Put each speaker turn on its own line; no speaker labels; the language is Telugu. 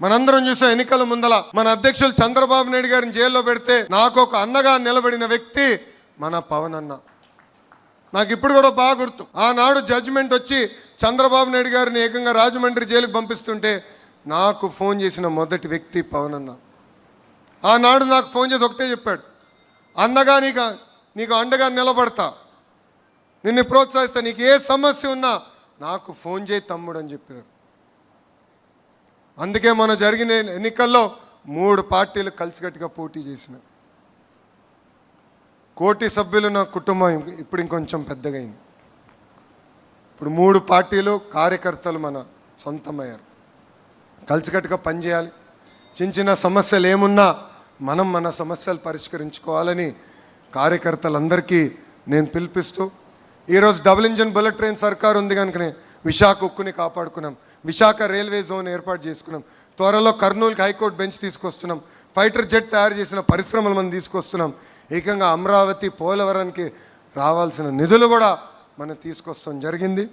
మనందరం చూసాం ఎన్నికల ముందల మన అధ్యక్షులు చంద్రబాబు నాయుడు గారిని జైల్లో పెడితే నాకు ఒక అన్నగా నిలబడిన వ్యక్తి మన పవన్ అన్న. నాకు ఇప్పుడు కూడా బాగా గుర్తు. ఆనాడు జడ్జిమెంట్ వచ్చి చంద్రబాబు నాయుడు గారిని ఏకంగా రాజమండ్రి జైలుకు పంపిస్తుంటే నాకు ఫోన్ చేసిన మొదటి వ్యక్తి పవన్ అన్న. ఆనాడు నాకు ఫోన్ చేసి ఒకటే చెప్పాడు, అన్నగా నీకు అండగా నిలబడతా, నిన్ను ప్రోత్సహిస్తా, నీకు ఏ సమస్య ఉన్నా నాకు ఫోన్ చేయి తమ్ముడు అని చెప్పారు. అందుకే మన జరిగిన ఎన్నికల్లో 3 పార్టీలు కలిసికట్టుగా పోటీ చేసిన. కోటి సభ్యులున్న కుటుంబం ఇప్పుడు ఇంకొంచెం పెద్దగా అయింది. ఇప్పుడు 3 పార్టీలు కార్యకర్తలు మన సొంతమయ్యారు. కలిసికట్టుగా పనిచేయాలి. చిన్న సమస్యలు ఏమున్నా మనం మన సమస్యలు పరిష్కరించుకోవాలని కార్యకర్తలందరికీ నేను పిలిపిస్తూ, ఈరోజు డబుల్ ఇంజన్ బుల్లెట్ ట్రైన్ సర్కారు ఉంది కనుకనే విశాఖ ఉక్కుని కాపాడుకున్నాం, విశాఖ రైల్వే జోన్ ఏర్పాటు చేసుకున్నాం, త్వరలో కర్నూలుకి హైకోర్టు బెంచ్ తీసుకొస్తున్నాం, ఫైటర్ జెట్ తయారు చేసిన పరిశ్రమలు మనం తీసుకొస్తున్నాం, ఏకంగా అమరావతి పోలవరానికి రావాల్సిన నిధులు కూడా మనం తీసుకొస్తాం జరిగింది.